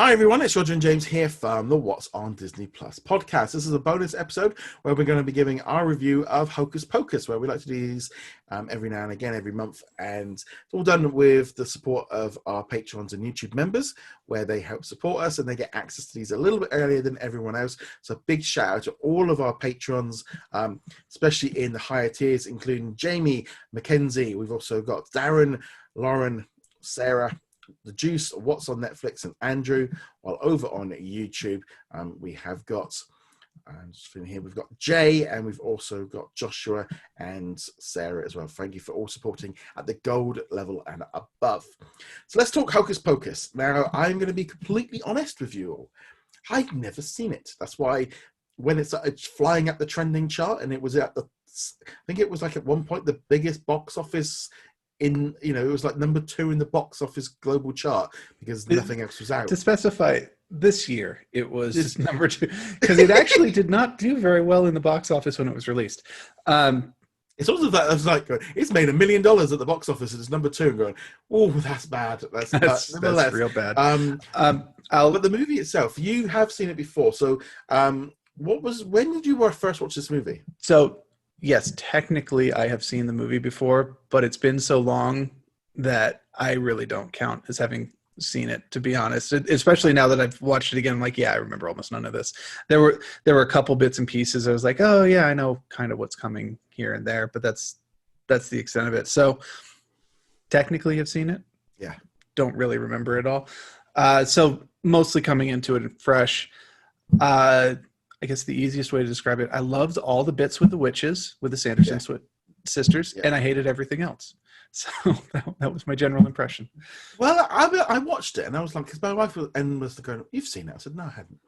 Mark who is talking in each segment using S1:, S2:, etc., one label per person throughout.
S1: Hi everyone, it's Roger and James here from the What's on Disney Plus podcast. This is a bonus episode where we're going to be giving our review of Hocus Pocus, where we like to do these every now and again, every month. And it's all done with the support of our Patrons and YouTube members, where they help support us and they get access to these a little bit earlier than everyone else. So big shout out to all of our Patrons, especially in the higher tiers, including Jamie, Mackenzie. We've also got Darren, Lauren, Sarah, The Juice, What's on Netflix, and Andrew. While over on YouTube, we have got, just in here, we've got Jay, and we've also got Joshua and Sarah as well. Thank you for all supporting at the gold level and above. So let's talk Hocus Pocus. Now, I'm going to be completely honest with you all. I've never seen it. That's why when it's flying up the trending chart, and it was at I think it was like at one point the biggest box office it was like number 2 in the box office global chart because nothing else was out.
S2: To specify, this year it was number 2 because it actually did not do very well in the box office when it was released.
S1: It's also that I was like, it's made $1 million at the box office and it's number 2, and going, oh, that's bad. That's
S2: real bad.
S1: But the movie itself, you have seen it before. So, when did you first watch this movie?
S2: So, yes, technically I have seen the movie before, but it's been so long that I really don't count as having seen it, to be honest. Especially now that I've watched it again, I'm like, yeah, I remember almost none of this. There were a couple bits and pieces. I was like, oh yeah, I know kind of what's coming here and there, but that's the extent of it. So technically I've seen it.
S1: Yeah.
S2: Don't really remember it all. So mostly coming into it fresh. I guess the easiest way to describe it, I loved all the bits with the witches, with the Sanderson sisters, and I hated everything else. So that was my general impression.
S1: Well, I watched it, and I was like, because my wife was going, you've seen it? I said, no, I hadn't.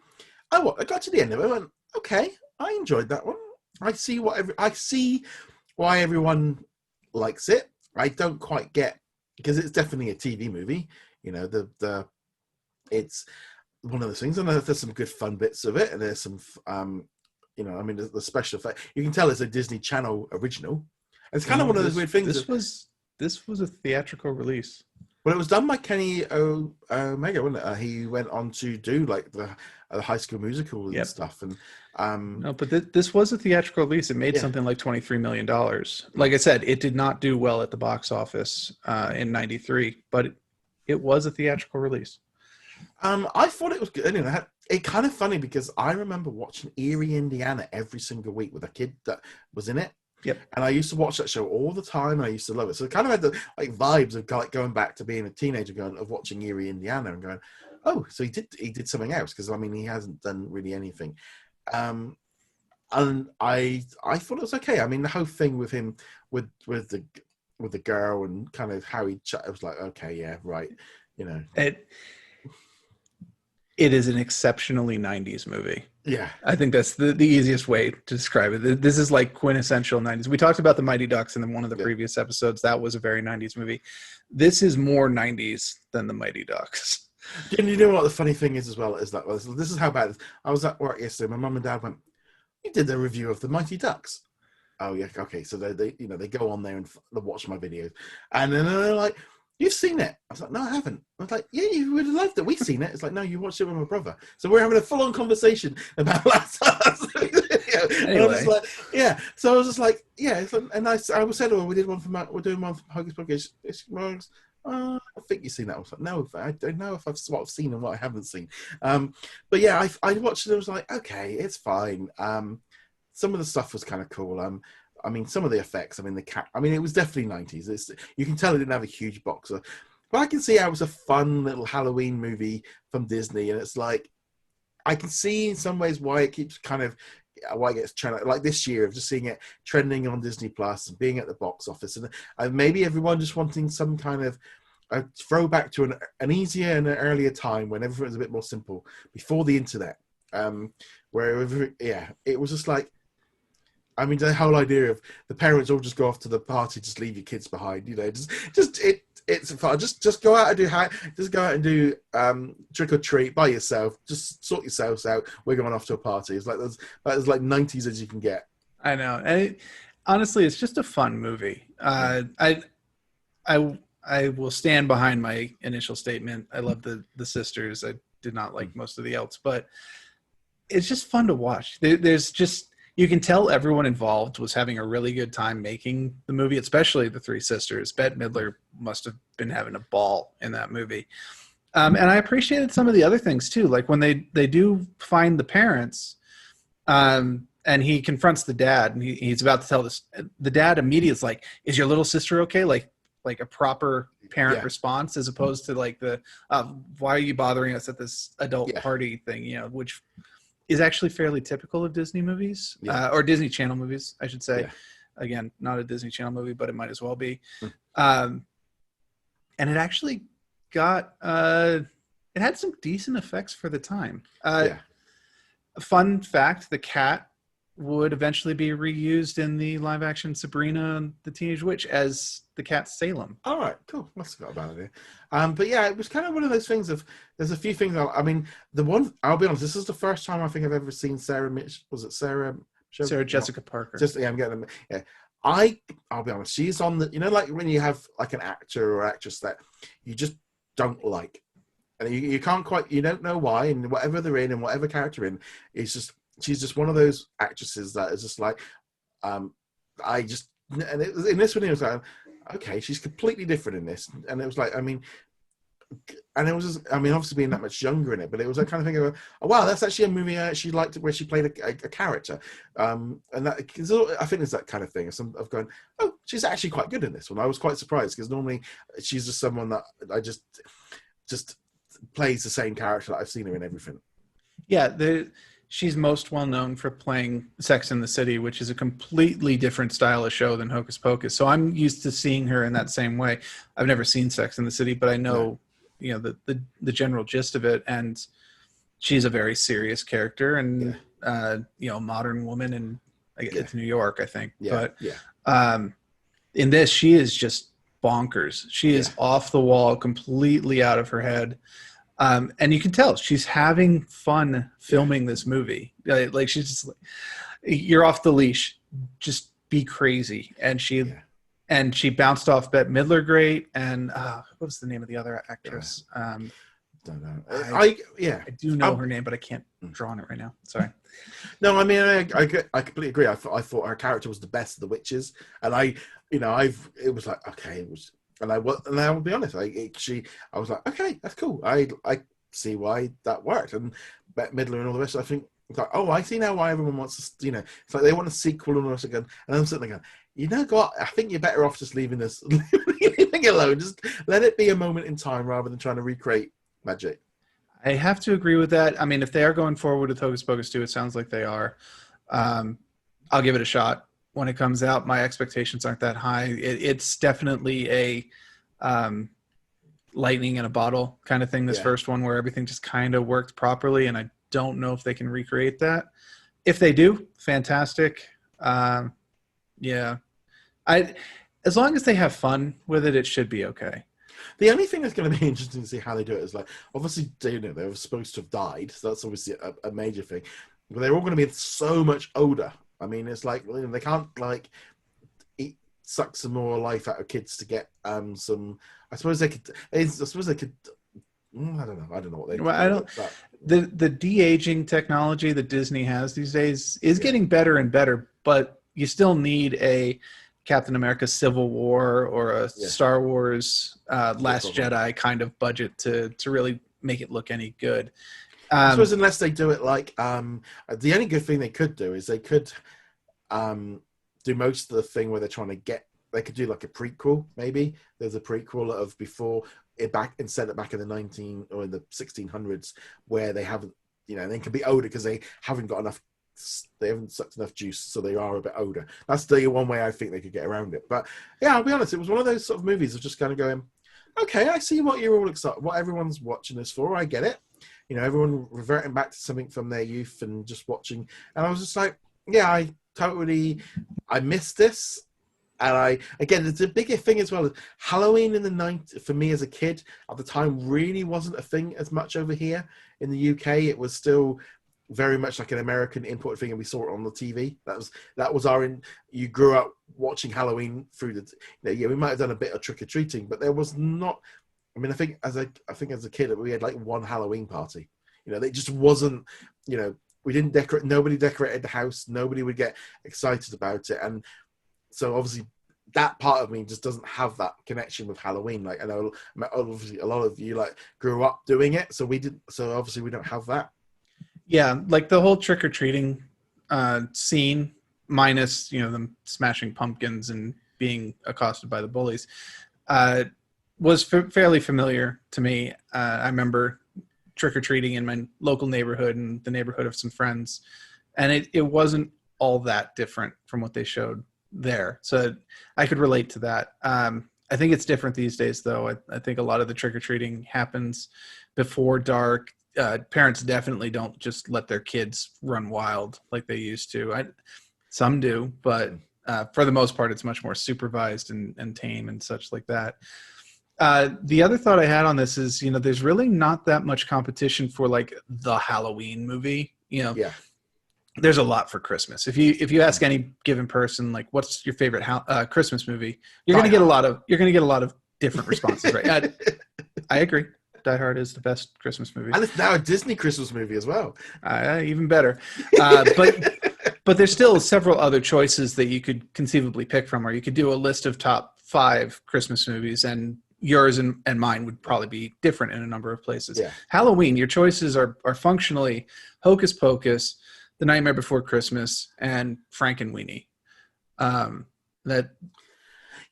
S1: I got to the end of it, I went, okay, I enjoyed that one. I see why everyone likes it. I don't quite get, because it's definitely a TV movie. It's one of those things, and there's some good fun bits of it, and there's some, the special effect. You can tell it's a Disney Channel original. And it's kind of one of those weird things.
S2: This was a theatrical release.
S1: Well, it was done by Kenny Omega, wasn't it? He went on to do like the High School Musical and stuff. And
S2: no, but this was a theatrical release. It made something like $23 million. Like I said, it did not do well at the box office in '93, but it was a theatrical release.
S1: I thought it was good. It's kind of funny because I remember watching Erie, Indiana every single week with a kid that was in it.
S2: Yep.
S1: And I used to watch that show all the time, and I used to love it. So it kind of had the vibes of going back to being a teenager, of watching Erie, Indiana, and going, oh, so he did something else, because he hasn't done really anything. And I thought it was okay. The whole thing with him with the girl and kind of how he it was like, okay, yeah, right,
S2: It is an exceptionally 90s movie.
S1: Yeah.
S2: I think that's the easiest way to describe it. This is like quintessential 90s. We talked about the Mighty Ducks in one of the previous episodes. That was a very 90s movie. This is more 90s than the Mighty Ducks.
S1: And you know what the funny thing is as well, is that this is how bad it is. I was at work yesterday. My mum and dad went, you did the review of the Mighty Ducks. Oh, yeah, okay. So they go on there and watch my videos. And then they're like, you've seen it? I was like, no, I haven't. I was like, yeah, you would have loved it. We've seen it. It's like, no, you watched it with my brother. So we're having a full-on conversation about last time.
S2: Anyway.
S1: So I was just like, yeah. And I said, we're doing one for Hocus Pocus. I think you've seen that. I was like, no, I don't know if I've seen and what I haven't seen. But yeah, I watched it. I was like, okay, it's fine. Some of the stuff was kind of cool. Some of the effects, the cat, it was definitely 90s. You can tell it didn't have a huge box. But I can see how it was a fun little Halloween movie from Disney. And it's like, I can see in some ways why it keeps why it gets trending. Like this year of just seeing it trending on Disney Plus and being at the box office. And maybe everyone just wanting some kind of a throwback to an easier and an earlier time when everything was a bit more simple before the internet. Where, it was just like, the whole idea of the parents all just go off to the party, just leave your kids behind, it's fun. Just go out and do trick or treat by yourself. Just sort yourselves out. We're going off to a party. It's like that's like 90s as you can get.
S2: I know. And honestly, it's just a fun movie. I will stand behind my initial statement. I love the sisters. did not like most of the else, but it's just fun to watch. There's just, you can tell everyone involved was having a really good time making the movie, especially the three sisters. Bette Midler must have been having a ball in that movie. And I appreciated some of the other things too, like when they do find the parents, and he confronts the dad, and he's about to tell this. The dad immediately is like, "Is your little sister okay?" Like a proper parent response, as opposed to like the "Why are you bothering us at this adult party thing?" Which is actually fairly typical of Disney movies, or Disney Channel movies, I should say.
S1: Yeah.
S2: Again, not a Disney Channel movie, but it might as well be.
S1: Mm.
S2: And it actually got it had some decent effects for the time. Fun fact: the cat would eventually be reused in the live-action Sabrina the Teenage Witch as the cat Salem.
S1: All right, cool. Must have got about it. But yeah, it was kind of one of those things of, there's a few things. I mean, the one, I'll be honest, this is the first time I think I've ever seen Sarah
S2: Jessica Parker.
S1: I'm getting them. Yeah. I'll be honest, she's on the, like when you have like an actor or actress that you just don't like. And you can't quite, you don't know why, and whatever they're in and whatever character in, it's just, she's just one of those actresses that is just like, in this one, it was like, okay, she's completely different in this. And it was like, and it was just, obviously being that much younger in it, but it was that kind of thing of, oh, wow, that's actually a movie I actually liked, where she played a character. And that, I think there's that kind of thing of going, oh, she's actually quite good in this one. I was quite surprised, because normally she's just someone that I just plays the same character that I've seen her in everything.
S2: Yeah, she's most well known for playing Sex in the City, which is a completely different style of show than Hocus Pocus. So I'm used to seeing her in that same way. I've never seen Sex in the City, but I know, the general gist of it. And she's a very serious character, and modern woman, and it's New York, I think. But in this, she is just bonkers. She is off the wall, completely out of her head. And you can tell she's having fun filming this movie. Like she's just like, you're off the leash, just be crazy. And she bounced off Bette Midler great. And what was the name of the other actress?
S1: Don't know.
S2: I do know her name, but I can't draw on it right now. Sorry.
S1: No, I mean, I completely agree. I thought her character was the best of the witches, and it was like, okay, it was. And I will be honest, I was like, okay, that's cool. I see why that worked. And Bette Midler and all the rest, I think, like, oh, I see now why everyone wants to, it's like they want a sequel and all this again. And I'm sitting there going, what? I think you're better off just leaving it alone. Just let it be a moment in time rather than trying to recreate magic.
S2: I have to agree with that. I mean, if they are going forward with Hocus Pocus 2, it sounds like they are. I'll give it a shot. When it comes out, my expectations aren't that high. It's definitely a lightning in a bottle kind of thing, this first one, where everything just kind of worked properly, and I don't know if they can recreate that. If they do, fantastic. As long as they have fun with it, it should be okay.
S1: The only thing that's going to be interesting to see how they do it is, like, obviously, they were supposed to have died, so that's obviously a major thing. But they're all going to be so much older. I mean, it's like they can't suck some more life out of kids to get some. I suppose they could. I don't know what they.
S2: Well, I don't. The de-aging technology that Disney has these days is getting better and better, but you still need a Captain America: Civil War or a Star Wars Last Jedi kind of budget to really make it look any good.
S1: I suppose unless they do it like the only good thing they could do is they could do most of the thing where they're trying to they could do like a prequel. Maybe there's a prequel of before it back and set it back in the 1600s where they haven't, they can be older because they haven't got enough. They haven't sucked enough juice, so they are a bit older. That's the one way I think they could get around it. But yeah, I'll be honest, it was one of those sort of movies of just kind of going, okay, I see what you're all excited, what everyone's watching this for. I get it. Everyone reverting back to something from their youth and just watching. And I was just like, yeah, I missed this. And again, it's a bigger thing as well. Halloween in the 90s, for me as a kid at the time, really wasn't a thing as much over here. In the UK, it was still very much like an American import thing, and we saw it on the TV. That was you grew up watching Halloween through we might have done a bit of trick-or-treating, but there was not I mean, I think as a kid we had like one Halloween party. It just wasn't. We didn't decorate. Nobody decorated the house. Nobody would get excited about it, and so obviously that part of me just doesn't have that connection with Halloween. Like I know obviously a lot of you like grew up doing it, so we did. So obviously we don't have that.
S2: Yeah, like the whole trick or treating scene, minus them smashing pumpkins and being accosted by the bullies, was fairly familiar to me. I remember trick or treating in my local neighborhood and the neighborhood of some friends, and it wasn't all that different from what they showed there. So I could relate to that. I think it's different these days, though. I think a lot of the trick or treating happens before dark. Parents definitely don't just let their kids run wild like they used to. Some do, but for the most part, it's much more supervised and tame and such like that. The other thought I had on this is, there's really not that much competition for like the Halloween movie.
S1: Yeah.
S2: There's a lot for Christmas. If you ask any given person, like, what's your favorite Christmas movie, you're going to get a lot of different responses, right? I agree. Die Hard is the best Christmas movie,
S1: and it's now a Disney Christmas movie as well.
S2: Even better. But there's still several other choices that you could conceivably pick from, or you could do a list of top 5 Christmas movies, and yours and mine would probably be different in a number of places.
S1: Yeah.
S2: Halloween, your choices are functionally Hocus Pocus, The Nightmare Before Christmas, and Frankenweenie.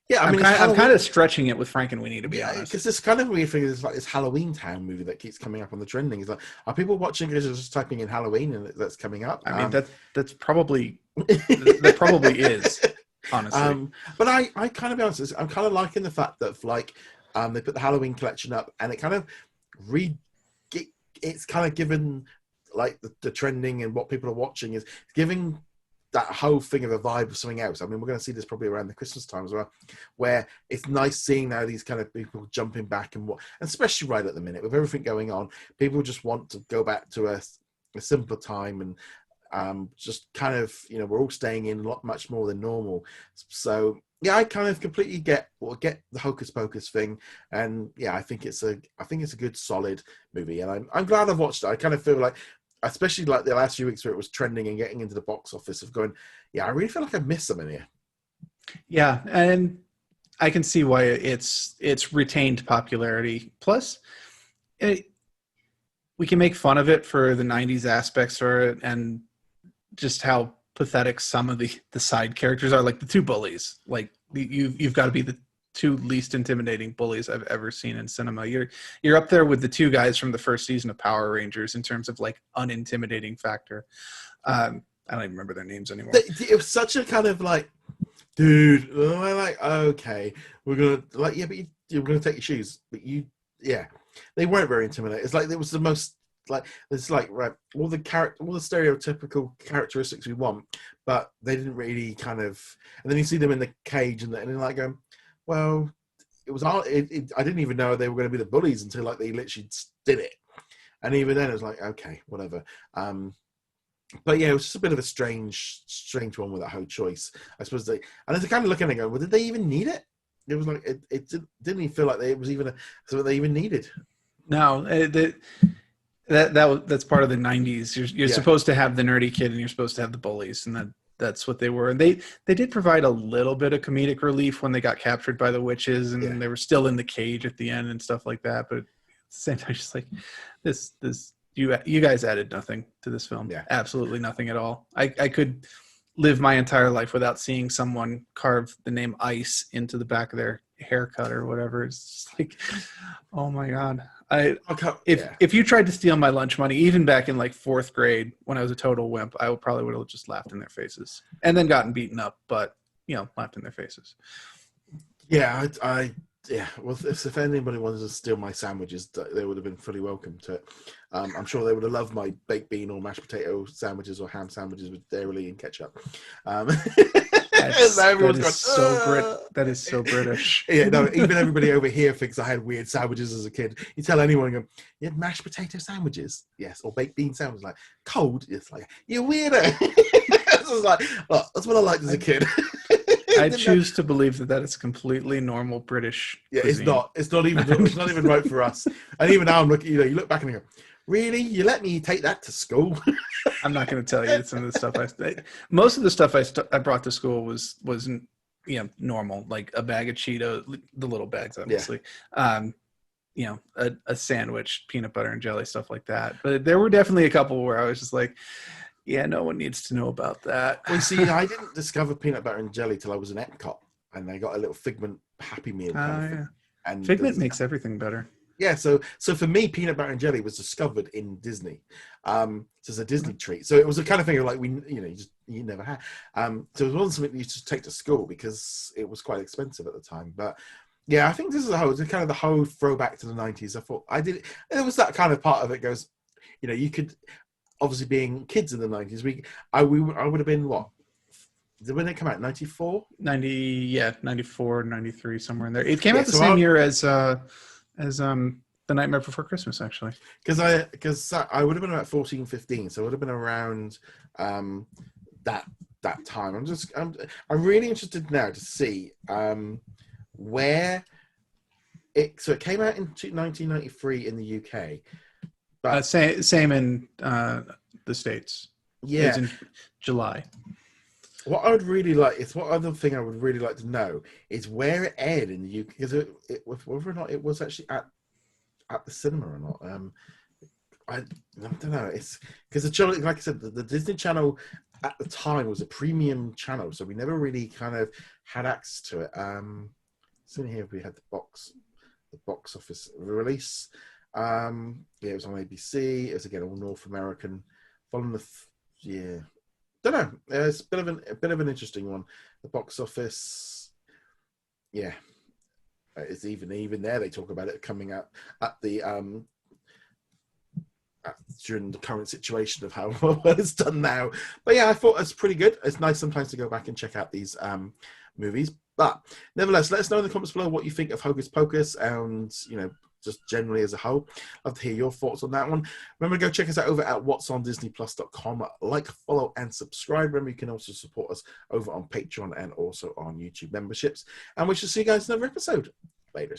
S1: Yeah, I mean,
S2: I'm kind of stretching it with Frankenweenie, to be honest.
S1: Because this kind of weird thing is like this Halloween Town movie that keeps coming up on the trending. It's like, are people watching it just typing in Halloween and that's coming up?
S2: I mean, that's probably that probably is, honestly.
S1: But I kind of be honest, I'm kind of liking the fact that like they put the Halloween collection up and it kind of it's kind of given like the trending and what people are watching is giving that whole thing of a vibe of something else. I mean, we're going to see this probably around the Christmas time as well, where it's nice seeing now these kind of people jumping back and especially right at the minute with everything going on, people just want to go back to a simpler time and just kind of, we're all staying in a lot much more than normal. So yeah, I kind of completely get the Hocus Pocus thing, and yeah, I think it's a good solid movie, and I'm glad I've watched it. I kind of feel like, especially like the last few weeks where it was trending and getting into the box office, of going, yeah, I really feel like I've missed something here.
S2: Yeah, and I can see why it's retained popularity. Plus, we can make fun of it for the 90s aspects for it and just how pathetic some of the side characters are, like the 2 bullies. Like you've got to be the 2 least intimidating bullies I've ever seen in cinema. You're up there with the 2 guys from the first season of Power Rangers in terms of like unintimidating factor. I don't even remember their names anymore.
S1: It was such a kind of like, dude, I'm like, okay, we're gonna like, yeah, but you're gonna take your shoes, but they weren't very intimidating. It's like it was the most like it's like right all the stereotypical characteristics we want, but they didn't really kind of. And then you see them in the cage and then like going, well, it was all. I didn't even know they were going to be the bullies until like they literally did it, and even then it was like, okay, whatever. But yeah, it was just a bit of a strange one with that whole choice. I suppose and as I kind of looking at it, going, well, did they even need it? It was like it didn't even feel like it was even something they even needed.
S2: No, that's part of the 90s. You're supposed to have the nerdy kid and you're supposed to have the bullies, and that's what they were. And they did provide a little bit of comedic relief when they got captured by the witches and they were still in the cage at the end and stuff like that. But at the same time, just like this you guys added nothing to this film.
S1: Yeah.
S2: Absolutely nothing at all. I could live my entire life without seeing someone carve the name Ice into the back of their haircut or whatever. It's just like, oh my God. If you tried to steal my lunch money, even back in like 4th grade when I was a total wimp, I probably would have just laughed in their faces and then gotten beaten up, but laughed in their faces.
S1: Yeah, well, if anybody wanted to steal my sandwiches, they would have been fully welcome to it. I'm sure they would have loved my baked bean or mashed potato sandwiches or ham sandwiches with dairy and ketchup.
S2: That is so British.
S1: Yeah, no, even everybody over here thinks I had weird sandwiches as a kid. You tell anyone, you had mashed potato sandwiches? Yes. Or baked bean sandwiches? Like, cold? It's like, you weirdo. It's like, that's what I liked as a kid.
S2: I choose to believe that is completely normal British
S1: Yeah,
S2: cuisine.
S1: it's not even right for us. And even now I'm looking, you look back and you go, really? You let me take that to school?
S2: I'm not going to tell you some of the stuff most of the stuff I brought to school wasn't normal, like a bag of Cheetos, the little bags,
S1: Yeah.
S2: obviously. A sandwich, peanut butter and jelly, stuff like that. But there were definitely a couple where I was just like, yeah, no one needs to know about that.
S1: Well, you see, I didn't discover peanut butter and jelly till I was in Epcot, and I got a little Figment Happy Meal kind of thing.
S2: Yeah.
S1: And
S2: Figment makes everything better.
S1: yeah, so for me, peanut butter and jelly was discovered in Disney. So it's a Disney treat. So it was the kind of thing of like you never had. So it wasn't something you just take to school because it was quite expensive at the time. But yeah, I think this is kind of the whole throwback to the 90s. I thought it was that kind of part of it goes, you could obviously being kids in the 90s, I would have been what? When it come out, 94?
S2: 94, 93, somewhere in there. It came out the
S1: So
S2: same year as The Nightmare Before Christmas, actually.
S1: Because I would have been about 14, 15, so I would have been around that time. I'm really interested now to see where it came out in 1993 in the UK. But
S2: same in the States.
S1: Yeah,
S2: it's in July.
S1: What I would really like is what other thing I would really like to know is where it aired in the UK, because whether or not it was actually at the cinema or not. I don't know. It's because the channel, like I said, the Disney Channel at the time was a premium channel, so we never really kind of had access to it. So in here we had the box office release. It was on ABC. It was again all North American. Following don't know. It's a bit of an interesting one. The box office, yeah, it's even there. They talk about it coming out at the during the current situation of how well it's done now. But yeah, I thought it's pretty good. It's nice sometimes to go back and check out these movies. But nevertheless, let us know in the comments below what you think of Hocus Pocus and just generally as a whole. Love to hear your thoughts on that one. Remember to go check us out over at whatsondisneyplus.com. Like, follow, and subscribe. Remember, you can also support us over on Patreon and also on YouTube memberships. And we shall see you guys in another episode. Later.